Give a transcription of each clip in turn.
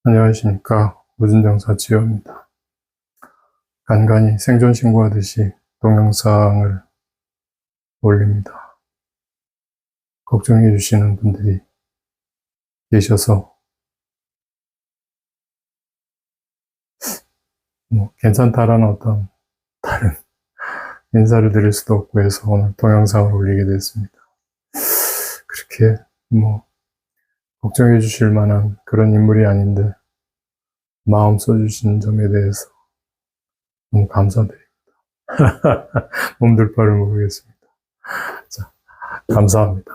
안녕하십니까. 오진정사 지효입니다. 간간히 생존 신고하듯이 동영상을 올립니다. 걱정해 주시는 분들이 계셔서 괜찮다라는 어떤 다른 인사를 드릴 수도 없고 해서 오늘 동영상을 올리게 됐습니다. 그렇게 걱정해 주실 만한 그런 인물이 아닌데 마음 써주신 점에 대해서 너무 감사드립니다. 몸둘 바를 모르겠습니다. 자, 감사합니다.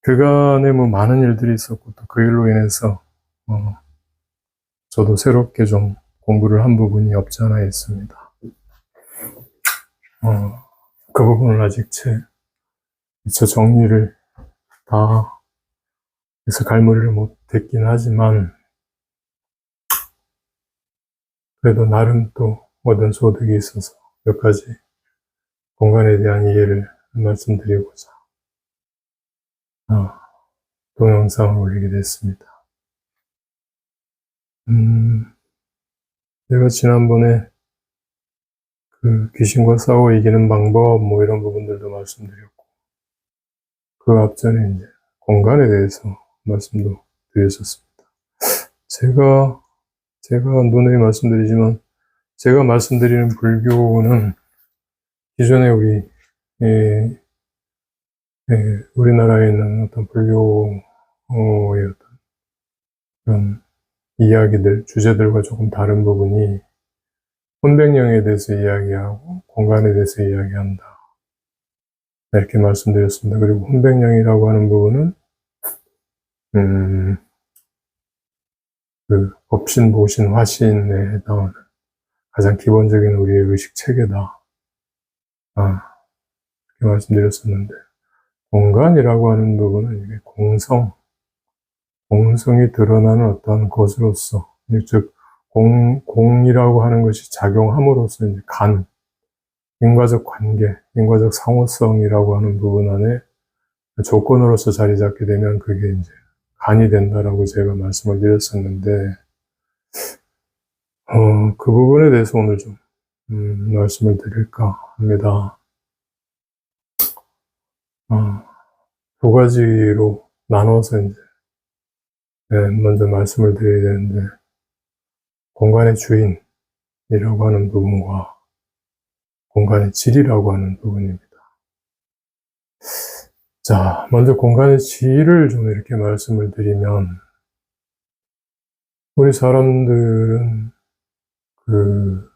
그간에 많은 일들이 있었고 또 그 일로 인해서 저도 새롭게 좀 공부를 한 부분이 없지 않아 있습니다. 그 부분을 아직 미처 정리를 다 해서 갈무리를 못했긴 하지만 그래도 나름 또 얻은 소득이 있어서 몇 가지 공간에 대한 이해를 말씀드리고자 동영상을 올리게 됐습니다. 제가 지난번에 그 귀신과 싸워 이기는 방법 이런 부분들도 말씀드렸고 그 앞전에 이제 공간에 대해서 말씀도 드렸었습니다. 제가 누누이 말씀드리지만 제가 말씀드리는 불교는 기존에 우리나라에 있는 어떤 불교의 어떤 그런 이야기들, 주제들과 조금 다른 부분이 혼백령에 대해서 이야기하고 공간에 대해서 이야기한다. 이렇게 말씀드렸습니다. 그리고 혼백령이라고 하는 부분은 그 법신, 보신, 화신에 해당하는 가장 기본적인 우리의 의식 체계다. 이렇게 말씀드렸었는데 공간이라고 하는 부분은 이게 공성이 드러나는 어떤 것으로서, 즉 공이라고 하는 것이 작용함으로써 이제 인과적 관계, 인과적 상호성이라고 하는 부분 안에 조건으로서 자리 잡게 되면 그게 이제 간이 된다라고 제가 말씀을 드렸었는데, 그 부분에 대해서 오늘 좀, 말씀을 드릴까 합니다. 두 가지로 나눠서 이제, 먼저 말씀을 드려야 되는데, 공간의 주인이라고 하는 부분과 공간의 질이라고 하는 부분입니다. 자, 먼저 공간의 질을 좀 이렇게 말씀을 드리면, 우리 사람들은 그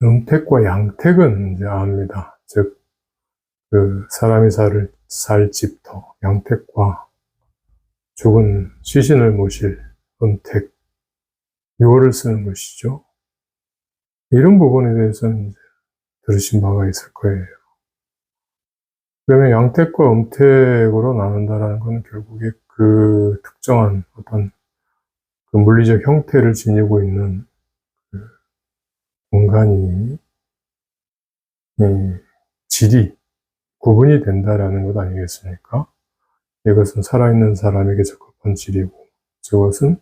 음택과 양택은 이제 압니다. 즉, 그 사람이 살 집터, 양택과 죽은 시신을 모실 음택, 유월을 쓰는 것이죠. 이런 부분에 대해서는 이제 들으신 바가 있을 거예요. 그러면 양택과 음택으로 나눈다라는 건 결국에 그 특정한 어떤 그 물리적 형태를 지니고 있는 그 공간이, 질이 구분이 된다라는 것 아니겠습니까? 이것은 살아있는 사람에게 적합한 질이고, 저것은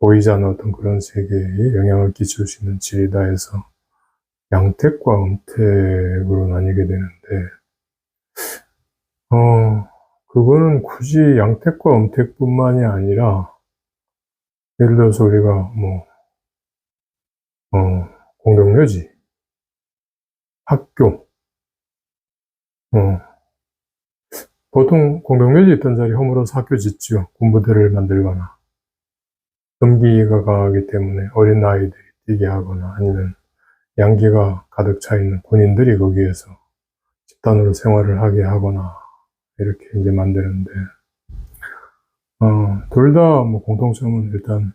보이지 않는 어떤 그런 세계에 영향을 끼칠 수 있는 질이다 해서 양택과 음택으로 나뉘게 되는데, 그거는 굳이 양택과 음택뿐만이 아니라, 예를 들어서 우리가 공동묘지, 학교, 보통 공동묘지 있던 자리 허물어서 학교 짓죠. 군부대를 만들거나. 금기가 강하기 때문에 어린 아이들이 뛰게 하거나 아니면 양기가 가득 차 있는 군인들이 거기에서 집단으로 생활을 하게 하거나 이렇게 이제 만드는데, 둘 다 공통점은 일단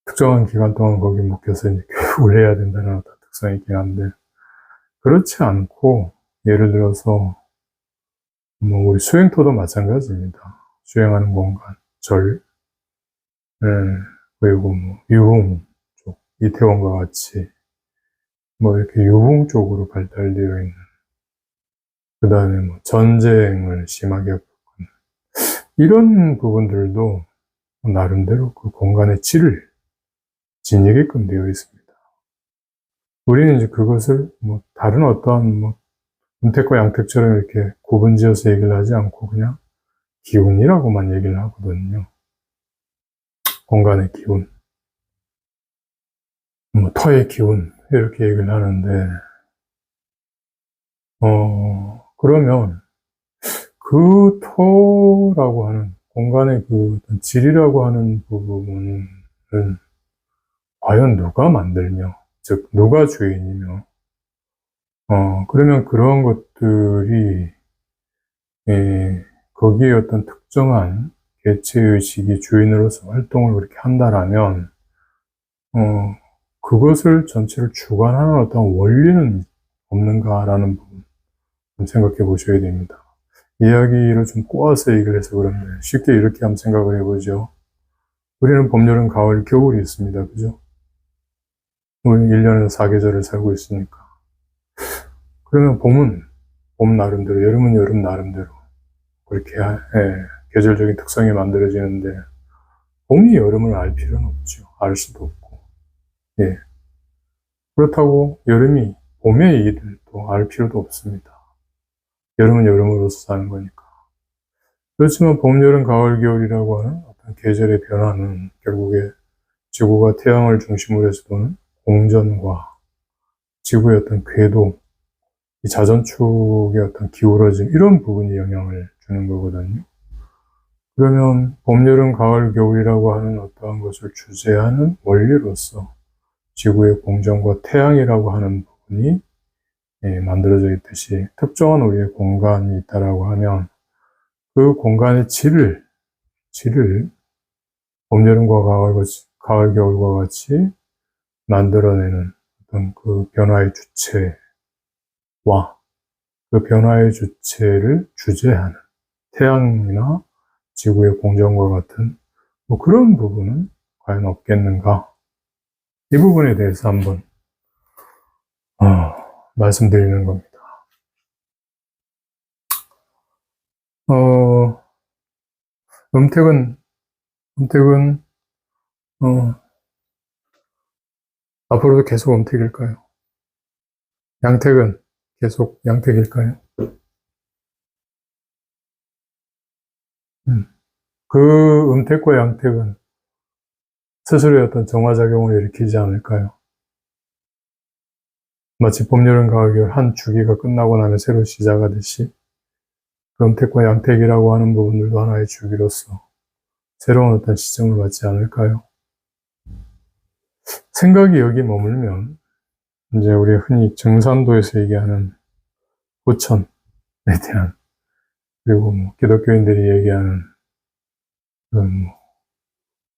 특정한 기간 동안 거기 묵혀서 이제 교육을 해야 된다는 어떤 특성이 있긴 한데, 그렇지 않고, 예를 들어서, 우리 수행토도 마찬가지입니다. 수행하는 공간, 절, 예, 그리고 유흥 쪽, 이태원과 같이 이렇게 유흥 쪽으로 발달되어 있는, 그 다음에 전쟁을 심하게 겪은 이런 부분들도 나름대로 그 공간의 질을 지니게끔 되어 있습니다. 우리는 이제 그것을 다른 어떠한 음택과 양택처럼 이렇게 구분지어서 얘기를 하지 않고 그냥 기운이라고만 얘기를 하거든요. 공간의 기운, 터의 기운 이렇게 얘기를 하는데 그러면 그 터라고 하는 공간의 그 어떤 질이라고 하는 부분은 과연 누가 만들며, 즉 누가 주인이며, 그러면 그런 것들이 거기에 어떤 특정한 개체의식이 주인으로서 활동을 그렇게 한다라면 그것을 전체를 주관하는 어떤 원리는 없는가라는 부분 좀 생각해 보셔야 됩니다. 이야기를 좀 꼬아서 얘기를 해서 그런데 쉽게 이렇게 한번 생각을 해보죠. 우리는 봄, 여름, 가을, 겨울이 있습니다. 그죠? 우리는 1년에 4계절을 살고 있으니까. 그러면 봄은 봄 나름대로, 여름은 여름 나름대로 그렇게 계절적인 특성이 만들어지는데 봄이 여름을 알 필요는 없죠. 알 수도 없고. 예. 그렇다고 여름이 봄의 일을 또 알 필요도 없습니다. 여름은 여름으로서 사는 거니까. 그렇지만 봄, 여름, 가을, 겨울이라고 하는 어떤 계절의 변화는 결국에 지구가 태양을 중심으로 해서 도는 공전과 지구의 어떤 궤도, 이 자전축의 어떤 기울어짐, 이런 부분이 영향을 주는 거거든요. 그러면 봄, 여름, 가을, 겨울이라고 하는 어떠한 것을 주재하는 원리로서 지구의 공전과 태양이라고 하는 부분이 만들어져 있듯이 특정한 우리의 공간이 있다라고 하면 그 공간의 질을 봄, 여름과 가을, 겨울과 같이 만들어내는 어떤 그 변화의 주체와 그 변화의 주체를 주재하는 태양이나 지구의 공전과 같은 그런 부분은 과연 없겠는가? 이 부분에 대해서 한번 말씀드리는 겁니다. 음택은 앞으로도 계속 음택일까요? 양택은 계속 양택일까요? 그 음택과 양택은 스스로의 어떤 정화작용을 일으키지 않을까요? 마치 봄, 여름, 가을, 겨울 한 주기가 끝나고 나면 새로 시작하듯이 그 음택과 양택이라고 하는 부분들도 하나의 주기로서 새로운 어떤 시점을 맞지 않을까요? 생각이 여기 머물면 이제 우리 흔히 정산도에서 얘기하는 부천에 대한, 그리고 기독교인들이 얘기하는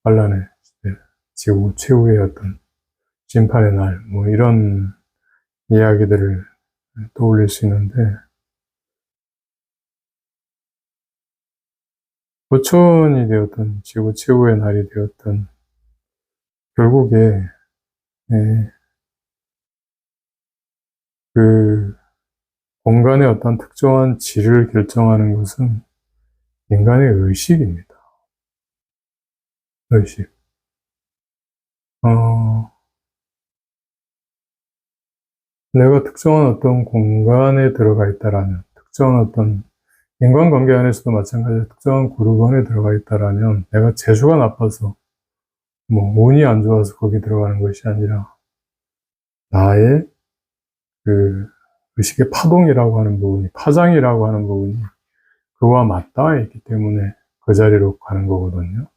반란의 지구 최후의 어떤 심판의 날, 이런 이야기들을 떠올릴 수 있는데, 부천이 되었던 지구 최후의 날이 되었던 결국에 그 공간의 어떤 특정한 질을 결정하는 것은 인간의 의식입니다. 의식. 내가 특정한 어떤 공간에 들어가 있다라면, 특정한 어떤 인간관계 안에서도 마찬가지로 특정한 그룹 안에 들어가 있다라면, 내가 재수가 나빠서, 운이 안 좋아서 거기 들어가는 것이 아니라, 나의 그 의식의 파동이라고 하는 부분이, 파장이라고 하는 부분이 그와 맞닿아 있기 때문에 그 자리로 가는 거거든요.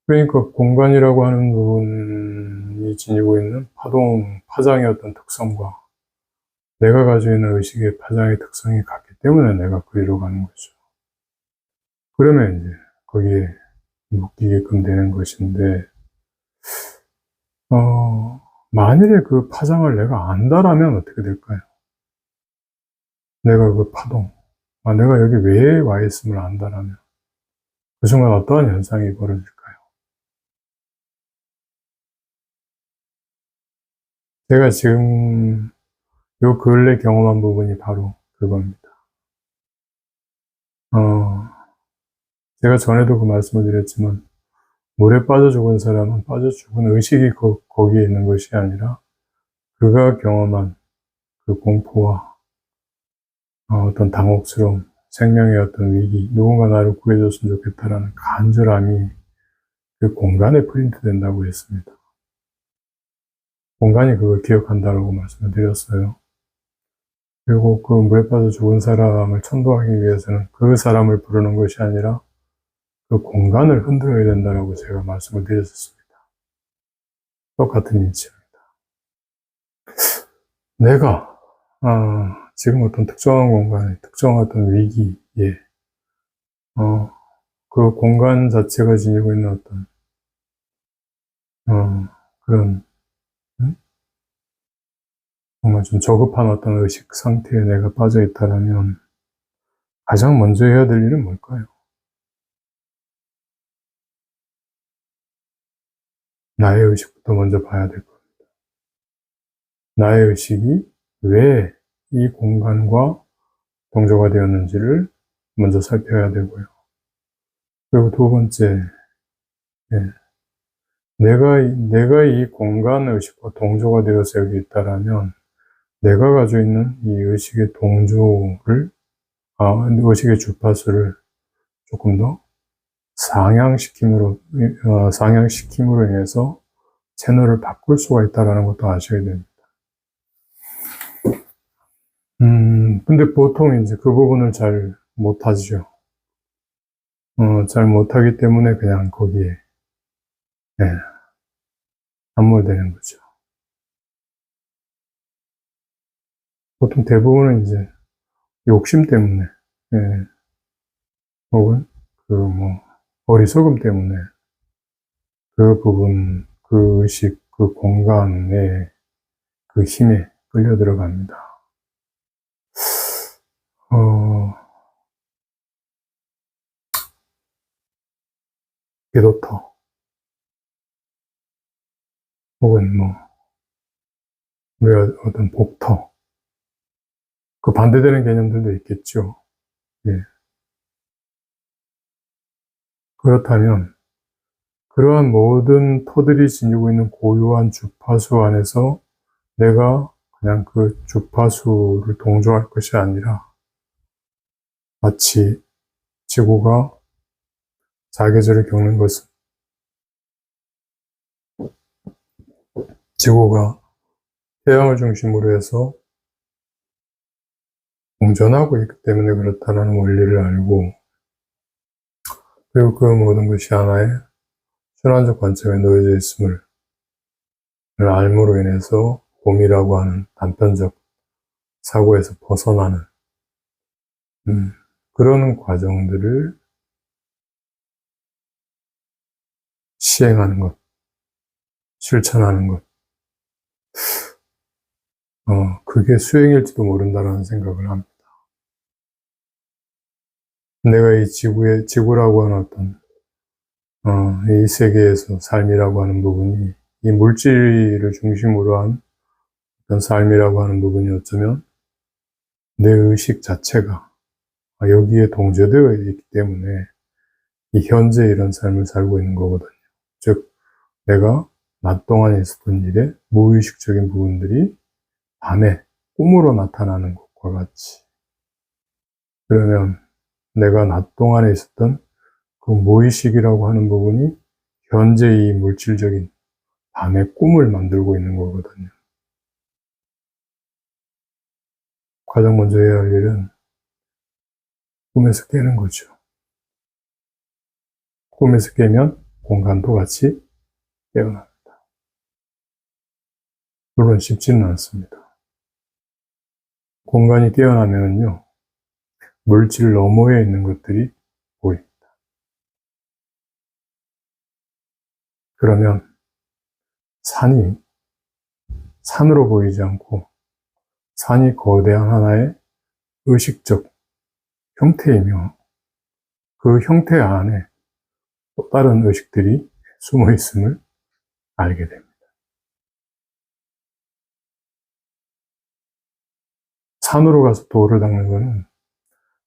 그러니까 공간이라고 하는 부분이 지니고 있는 파장의 어떤 특성과 내가 가지고 있는 의식의 파장의 특성이 같기 때문에 내가 그리로 가는 거죠. 그러면 이제 거기에 묶이게끔 되는 것인데, 만일에 그 파장을 내가 안다라면 어떻게 될까요? 내가 그 파동, 내가 여기 왜 와 있음을 안다라면 그 순간 어떠한 현상이 벌어질까요? 제가 지금 요 근래 경험한 부분이 바로 그겁니다. 제가 전에도 그 말씀을 드렸지만 물에 빠져 죽은 사람은 빠져 죽은 의식이 거기에 있는 것이 아니라 그가 경험한 그 공포와 어떤 당혹스러움, 생명의 어떤 위기, 누군가 나를 구해줬으면 좋겠다라는 간절함이 그 공간에 프린트 된다고 했습니다. 공간이 그걸 기억한다라고 말씀을 드렸어요. 그리고 그 물에 빠져 죽은 사람을 천도하기 위해서는 그 사람을 부르는 것이 아니라 그 공간을 흔들어야 된다라고 제가 말씀을 드렸었습니다. 똑같은 인치입니다. 내가 지금 어떤 특정한 공간에 특정한 어떤 위기에 그 공간 자체가 지니고 있는 어떤 그런 정말 좀 저급한 어떤 의식 상태에 내가 빠져 있다라면 가장 먼저 해야 될 일은 뭘까요? 나의 의식부터 먼저 봐야 될 겁니다. 나의 의식이 왜 이 공간과 동조가 되었는지를 먼저 살펴야 되고요. 그리고 두 번째, 예, 내가 이 공간 의식과 동조가 되어서 여기 있다라면 내가 가지고 있는 이 의식의 동조를, 의식의 주파수를 조금 더 상향시킴으로 인해서 채널을 바꿀 수가 있다는 것도 아셔야 됩니다. 근데 보통 이제 그 부분을 잘 못하죠. 잘 못하기 때문에 그냥 거기에, 예, 함몰되는 거죠. 보통 대부분은 이제 욕심 때문에, 예, 혹은 어리석음 때문에 그 부분, 그 의식, 그 공간에 그 힘에 끌려 들어갑니다. 궤도터, 혹은 우리가 어떤 복터, 그 반대되는 개념들도 있겠죠. 예. 그렇다면, 그러한 모든 터들이 지니고 있는 고유한 주파수 안에서 내가 그냥 그 주파수를 동조할 것이 아니라 마치 지구가 사계절을 겪는 것은 지구가 태양을 중심으로 해서 공전하고 있기 때문에 그렇다는 원리를 알고, 그리고 그 모든 것이 하나의 순환적 관점에 놓여져 있음을 알므로 인해서 봄이라고 하는 단편적 사고에서 벗어나는 그런 과정들을 시행하는 것, 실천하는 것, 그게 수행일지도 모른다라는 생각을 합니다. 내가 이 지구라고 하는 어떤, 이 세계에서 삶이라고 하는 부분이 이 물질을 중심으로 한 어떤 삶이라고 하는 부분이 어쩌면 내 의식 자체가 여기에 동조되어 있기 때문에 이 현재 이런 삶을 살고 있는 거거든요. 즉, 내가 낮 동안에 있었던 일의 무의식적인 부분들이 밤에 꿈으로 나타나는 것과 같이, 그러면 내가 낮 동안에 있었던 그 무의식이라고 하는 부분이 현재 이 물질적인 밤의 꿈을 만들고 있는 거거든요. 가장 먼저 해야 할 일은 꿈에서 깨는 거죠. 꿈에서 깨면 공간도 같이 깨어납니다. 물론 쉽지는 않습니다. 공간이 깨어나면요, 물질 너머에 있는 것들이 보입니다. 그러면 산으로 보이지 않고 산이 거대한 하나의 의식적 형태이며 그 형태 안에 또 다른 의식들이 숨어 있음을 알게 됩니다. 산으로 가서 돌을 닦는 것은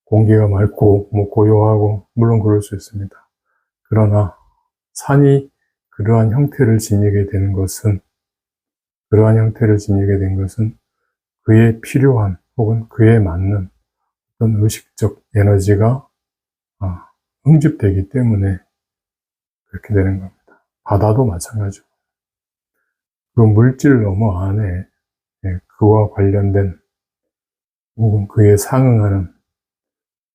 공기가 맑고 고요하고 물론 그럴 수 있습니다. 그러나 산이 그러한 형태를 지니게 된 것은 그에 필요한 혹은 그에 맞는 어떤 의식적 에너지가 응집되기 때문에 그렇게 되는 겁니다. 바다도 마찬가지고 그 물질 너머 안에 그와 관련된 혹은 그에 상응하는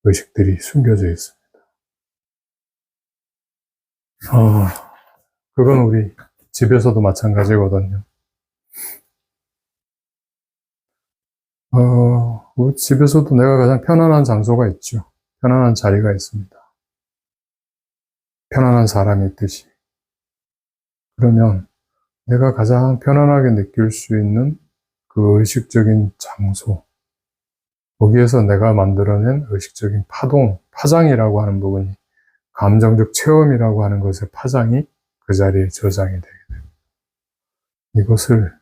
의식들이 숨겨져 있습니다. 그건 우리 집에서도 마찬가지거든요. 우리 집에서도 내가 가장 편안한 장소가 있죠. 편안한 자리가 있습니다. 편안한 사람이 있듯이. 그러면 내가 가장 편안하게 느낄 수 있는 그 의식적인 장소, 거기에서 내가 만들어낸 의식적인 파장이라고 하는 부분이, 감정적 체험이라고 하는 것의 파장이 그 자리에 저장이 되게 됩니다. 이것을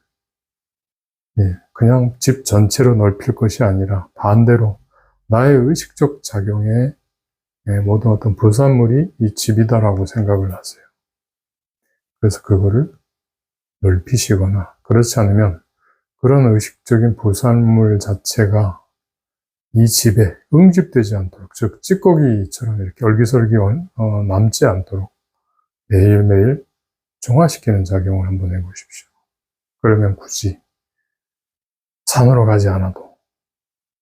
그냥 집 전체로 넓힐 것이 아니라 반대로 나의 의식적 작용에 모든 어떤 부산물이 이 집이다라고 생각을 하세요. 그래서 그거를 넓히시거나, 그렇지 않으면 그런 의식적인 부산물 자체가 이 집에 응집되지 않도록, 즉 찌꺼기처럼 이렇게 얼기설기 남지 않도록 매일매일 중화시키는 작용을 한번 해보십시오. 그러면 굳이 산으로 가지 않아도,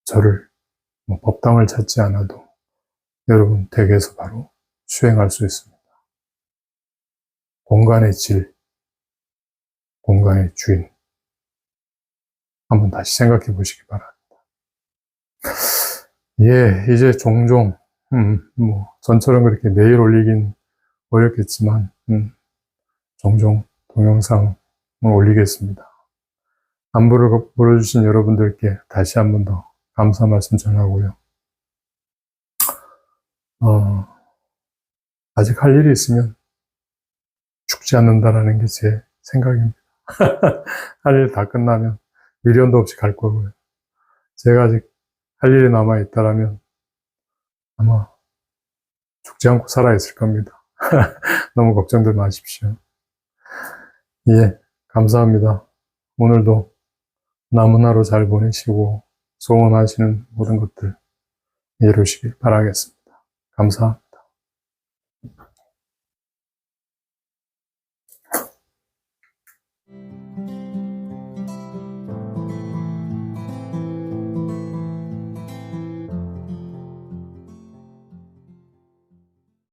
절을 법당을 찾지 않아도 여러분 댁에서 바로 수행할 수 있습니다. 공간의 질, 공간의 주인, 한번 다시 생각해 보시기 바랍니다. 이제 종종 전처럼 그렇게 매일 올리긴 어렵겠지만 종종 동영상을 올리겠습니다. 안부를 물어주신 여러분들께 다시 한 번 더 감사 말씀 전하고요. 아직 할 일이 있으면 죽지 않는다라는 게 제 생각입니다. 할 일 다 끝나면 미련도 없이 갈 거고요. 제가 아직 할 일이 남아있다라면 아마 죽지 않고 살아있을 겁니다. 너무 걱정들 마십시오. 감사합니다. 오늘도 남은 하루 잘 보내시고 소원하시는 모든 것들 이루시길 바라겠습니다. 감사합니다.